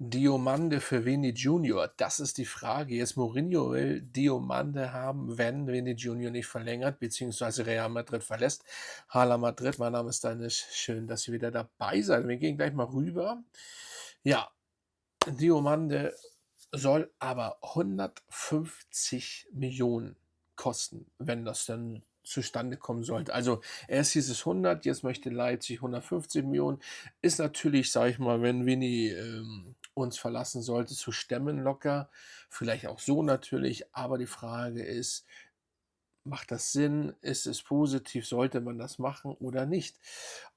Diomande für Vini Junior, das ist die Frage. Jetzt Mourinho will Diomande haben, wenn Vini Junior nicht verlängert, beziehungsweise Real Madrid verlässt. Hala Madrid, mein Name ist Daniel. Schön, dass ihr wieder dabei seid. Wir gehen gleich mal rüber. Ja, Diomande soll aber 150 Millionen kosten, wenn das dann zustande kommen sollte. Also erst hieß es 100, jetzt möchte Leipzig 150 Millionen. Ist natürlich, sage ich mal, wenn Vini uns verlassen sollte, zu stemmen locker. Vielleicht auch so natürlich. Aber die Frage ist, macht das Sinn? Ist es positiv? Sollte man das machen oder nicht?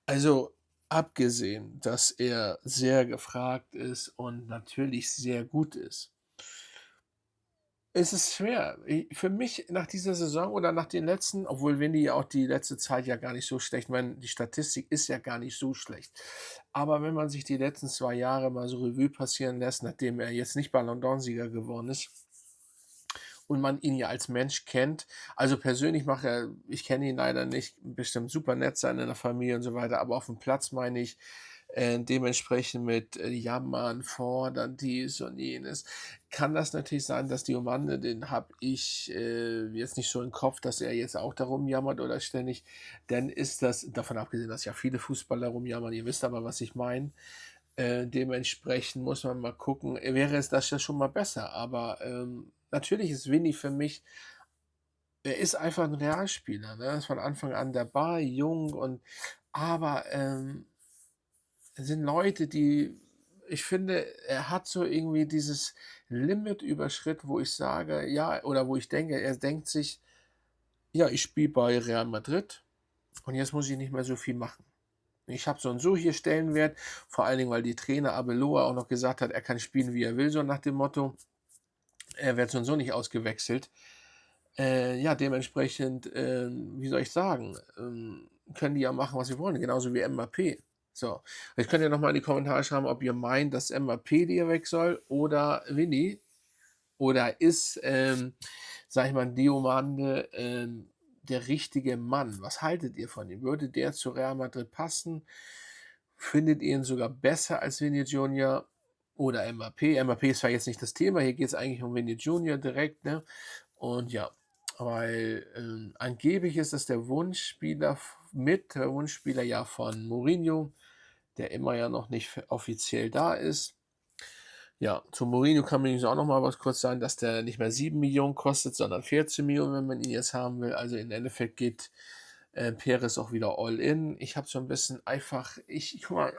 Also, abgesehen, dass er sehr gefragt ist und natürlich sehr gut ist es schwer. Für mich nach dieser Saison oder nach den letzten, obwohl Windy ja auch die letzte Zeit ja gar nicht so schlecht, ich meine, die Statistik ist ja gar nicht so schlecht. Aber wenn man sich die letzten 2 Jahre mal so Revue passieren lässt, nachdem er jetzt nicht Ballon d'Or-Sieger geworden ist und man ihn ja als Mensch kennt. Also persönlich mache er ich kenne ihn leider nicht, bestimmt super nett sein in der Familie und so weiter, aber auf dem Platz meine ich, dementsprechend mit, Jammern, Fordern, dies und jenes, kann das natürlich sein, dass Diomande, den habe ich, jetzt nicht so im Kopf, dass er jetzt auch darum jammert oder ständig, dann ist das davon abgesehen, dass ja viele Fußballer rumjammern, ihr wisst aber, was ich meine. Dementsprechend muss man mal gucken, wäre es das ja schon mal besser, aber, natürlich ist Vinny für mich er ist einfach 'n Realspieler, ne? Ist von Anfang an dabei, jung und aber, es sind Leute, die ich finde, er hat so irgendwie dieses Limit überschritten, wo ich sage, ja oder wo ich denke, er denkt sich: „Ja, ich spiele bei Real Madrid und jetzt muss ich nicht mehr so viel machen. Ich habe so und so hier Stellenwert“, vor allen Dingen, weil die Trainer Arbeloa auch noch gesagt hat, er kann spielen, wie er will, so nach dem Motto. Er wird so und so nicht ausgewechselt. Ja, dementsprechend, wie soll ich sagen, können die ja machen, was sie wollen, genauso wie Mbappé. So, jetzt könnt ihr noch mal in die Kommentare schreiben, ob ihr meint, dass Mbappé hier weg soll oder Vinny oder ist, sage ich mal, Diomande, der richtige Mann? Was haltet ihr von ihm? Würde der zu Real Madrid passen? Findet ihr ihn sogar besser als Vinny Junior oder Mbappé? Mbappé ist zwar jetzt nicht das Thema, hier geht's eigentlich um Vinny Junior direkt, ne? Und ja, weil, angeblich ist das der Wunschspieler ja von Mourinho, der immer ja noch nicht offiziell da ist. Ja, zu Mourinho kann man übrigens auch noch mal was kurz sagen, dass der nicht mehr 7 Millionen kostet, sondern 14 Millionen, wenn man ihn jetzt haben will. Also, im Endeffekt geht, Perez auch wieder all in. Ich habe so ein bisschen einfach guck mal,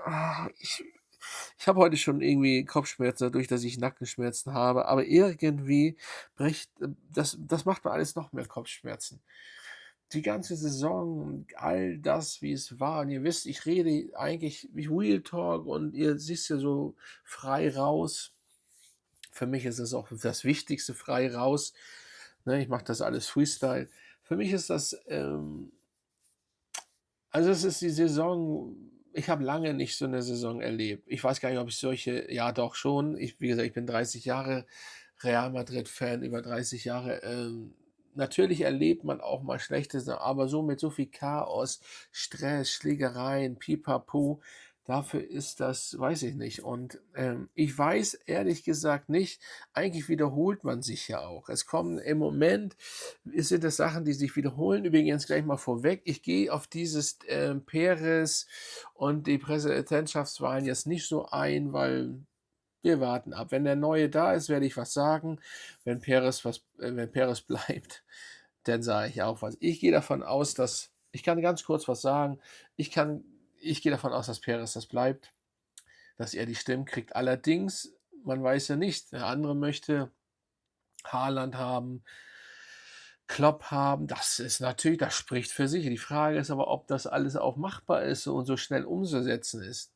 ich habe heute schon irgendwie Kopfschmerzen dadurch, dass ich Nackenschmerzen habe, aber irgendwie bricht das macht mir alles noch mehr Kopfschmerzen. Die ganze Saison, all das, wie es war und ihr wisst, ich rede eigentlich wie Real Talk und ihr siehst ja so frei raus. Für mich ist es auch das Wichtigste, frei raus, ne? Ich mache das alles Freestyle. Für mich ist das, also, es ist die Saison ich habe lange nicht so 'ne Saison erlebt. Ich weiß gar nicht, ob ich solche ja doch schon. Wie gesagt, ich bin 30 Jahre Real Madrid-Fan, über 30 Jahre. Natürlich erlebt man auch mal schlechte Sa aber so mit so viel Chaos, Stress, Schlägereien, Pipapo, dafür ist das weiß ich nicht. Und, ich weiß ehrlich gesagt nicht eigentlich wiederholt man sich ja auch. Es kommen im Moment sind das Sachen, die sich wiederholen. Übrigens gleich mal vorweg, ich gehe auf dieses, Perez und die Präsidentschaftswahlen jetzt nicht so ein, weil wir warten ab. Wenn der Neue da ist, werde ich was sagen. Wenn Perez bleibt, dann sage ich auch was. Ich gehe davon aus, dass ich kann ganz kurz was sagen. Ich gehe davon aus, dass Perez das bleibt, dass er die Stimmen kriegt. Allerdings, man weiß ja nicht, der andere möchte Haaland haben, Klopp haben. Das spricht für sich. Die Frage ist aber, ob das alles auch machbar ist und so schnell umzusetzen ist,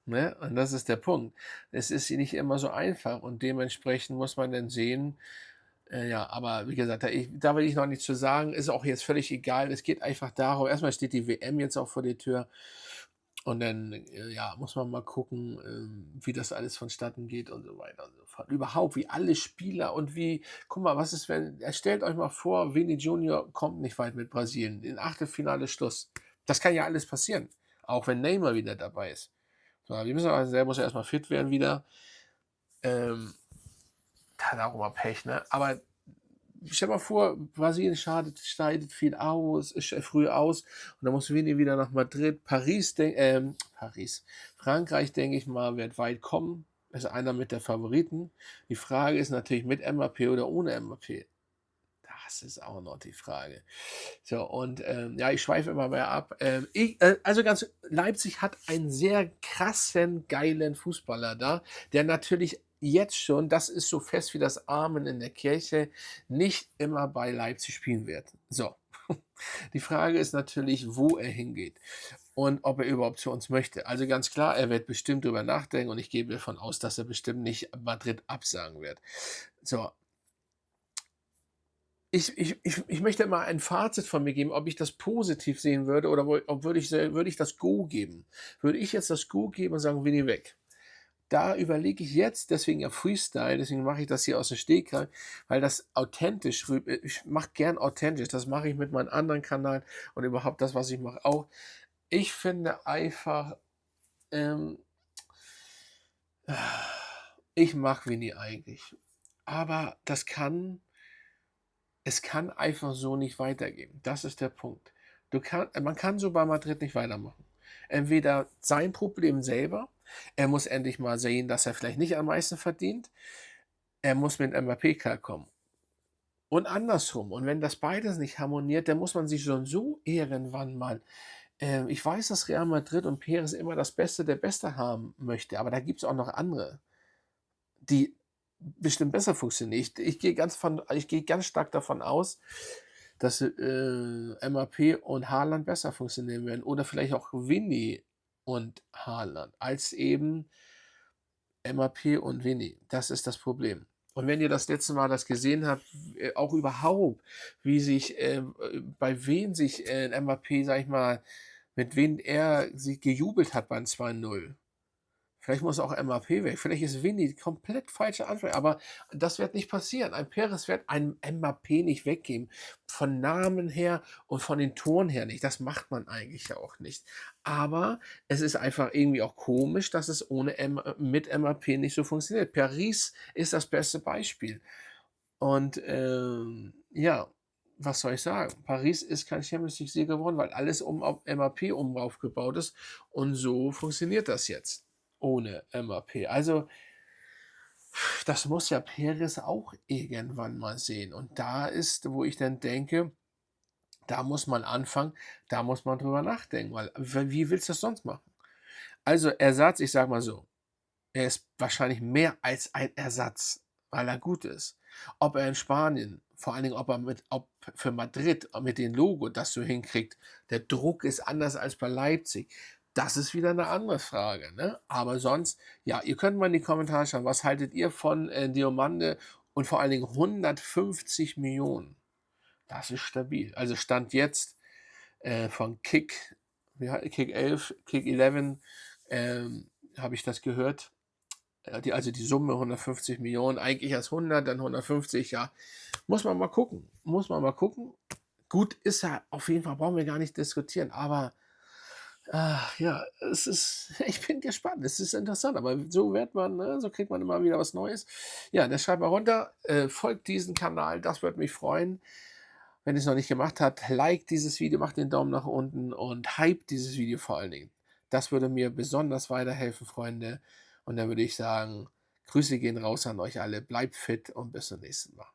ne? Und das ist der Punkt. Es ist nicht immer so einfach und dementsprechend muss man dann sehen ja, aber wie gesagt, da will ich noch nichts zu sagen, ist auch jetzt völlig egal. Es geht einfach darum erstmal steht die WM jetzt auch vor der Tür und dann, ja, muss man mal gucken, wie das alles vonstatten geht und so weiter und so fort. Überhaupt, wie alle Spieler und wie guck mal, was ist, wenn stellt euch mal vor, Vini Junior kommt nicht weit mit Brasilien, in Achtelfinale Schluss. Das kann ja alles passieren, auch wenn Neymar wieder dabei ist. So, wir müssen also der muss ja erst fit werden wieder. Ähm, Hat auch immer Pech, ne? Aber stell mal vor, Brasilien scheidet viel aus, früh aus und dann muss Vini wieder nach Madrid. Paris. Frankreich, denke ich mal, wird weit kommen. Ist einer mit der Favoriten. Die Frage ist natürlich mit Mbappé oder ohne Mbappé. Das ist auch noch die Frage. So, und ja, ich schweife immer mehr ab. Also ganz, Leipzig hat einen sehr krassen, geilen Fußballer da, der natürlich jetzt schon, das ist so fest wie das Amen in der Kirche, nicht immer bei Leipzig spielen wird. So, die Frage ist natürlich, wo er hingeht und ob er überhaupt zu uns möchte. Also ganz klar, er wird bestimmt drüber nachdenken und ich gehe davon aus, dass er bestimmt nicht Madrid absagen wird. So, ich möchte mal ein Fazit von mir geben, ob ich das positiv sehen würde oder ob würde ich das Go geben. Würde ich jetzt das Go geben und sagen: „Vini weg?“ Da überlege ich jetzt, deswegen ja Freestyle, deswegen mache ich das hier aus dem Stegreif, weil das authentisch ich mache gern authentisch. Das mache ich mit meinen anderen Kanälen und überhaupt das, was ich mache, auch. Ich finde einfach, ähm, ich mag Vini eigentlich, aber es kann einfach so nicht weitergehen. Das ist der Punkt. Man kann so bei Madrid nicht weitermachen. Entweder sein Problem selber, er muss endlich mal sehen, dass er vielleicht nicht am meisten verdient, er muss mit Mbappé klarkommen. Und andersrum. Und wenn das beides nicht harmoniert, dann muss man sich schon so irgendwann mal ich weiß, dass Real Madrid und Perez immer das Beste der Beste haben möchte, aber da gibt es auch noch andere, die bestimmt besser funktionieren. Ich gehe ganz stark davon aus, dass, Mbappé und Haaland besser funktionieren werden oder vielleicht auch Vinny und Haaland als eben Mbappé und Vinny. Das ist das Problem. Und wenn ihr das letzte Mal das gesehen habt, auch überhaupt, wie sich, bei wen sich, Mbappé, sage ich mal, mit wem er sie gejubelt hat beim 2:0. Vielleicht muss auch Mbappé weg. Vielleicht ist Vinny die komplett falsche Ansprache, aber das wird nicht passieren. Ein Perez wird einen Mbappé nicht weggeben. Von Namen her und von den Toren her nicht. Das macht man eigentlich ja auch nicht. Aber es ist einfach irgendwie auch komisch, dass es mit Mbappé nicht so funktioniert. Paris ist das beste Beispiel. Und ja, was soll ich sagen? Paris ist kein Champions League-Sieger geworden, weil alles auf Mbappé aufgebaut ist. Und so funktioniert das jetzt ohne Mbappé. Also, das muss ja Perez auch irgendwann mal sehen. Und da ist, wo ich dann denke, da muss man anfangen, da muss man drüber nachdenken, weil wie willst du das sonst machen? Also Ersatz, ich sage mal so, er ist wahrscheinlich mehr als ein Ersatz, weil er gut ist. Ob er in Spanien, vor allen Dingen, ob für Madrid mit dem Logo das so hinkriegt, der Druck ist anders als bei Leipzig. Das ist wieder eine andere Frage, ne? Aber sonst, ja, ihr könnt mal in die Kommentare schreiben, was haltet ihr von, Diomande und vor allen Dingen 150 Millionen. Das ist stabil. Also Stand jetzt, von Kick 11, Kick 11, habe ich das gehört. Die Summe 150 Millionen, eigentlich erst 100, dann 150, ja. Muss man mal gucken. Muss man mal gucken. Gut ist er auf jeden Fall, brauchen wir gar nicht diskutieren, aber ja, ich bin gespannt. Es ist interessant, aber so wird man, ne, so kriegt man immer wieder was Neues. Ja, dann schreibt mal runter, folgt diesem Kanal, das würde mich freuen. Wenn ihr es noch nicht gemacht habt, liked dieses Video, macht den Daumen nach unten und hype dieses Video vor allen Dingen. Das würde mir besonders weiterhelfen, Freunde. Und dann würde ich sagen, Grüße gehen raus an euch alle, bleibt fit und bis zum nächsten Mal.